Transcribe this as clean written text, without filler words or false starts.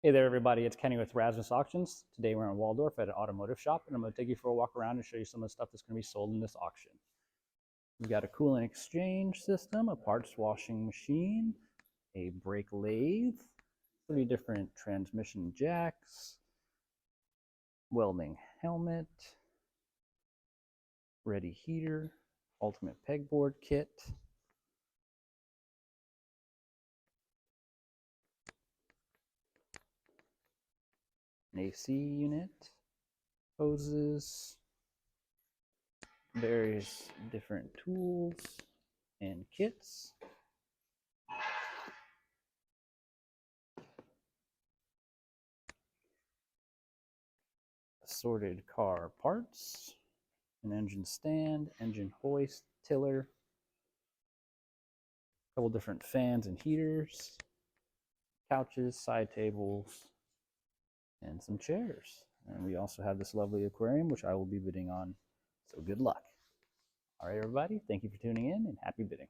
Hey there, everybody. It's Kenny with Rasmus Auctions. Today we're in Waldorf at an automotive shop, and I'm going to take you for a walk around and show you some of the stuff that's going to be sold in this auction. We've got a coolant exchange system, a parts washing machine, a brake lathe, 3 different transmission jacks, welding helmet, ready heater, ultimate pegboard kit, an AC unit, hoses, various different tools and kits, assorted car parts, an engine stand, engine hoist, tiller, a couple different fans and heaters, couches, side tables, and some chairs. And we also have this lovely aquarium, which I will be bidding on. So good luck. All right, everybody. Thank you for tuning in and happy bidding.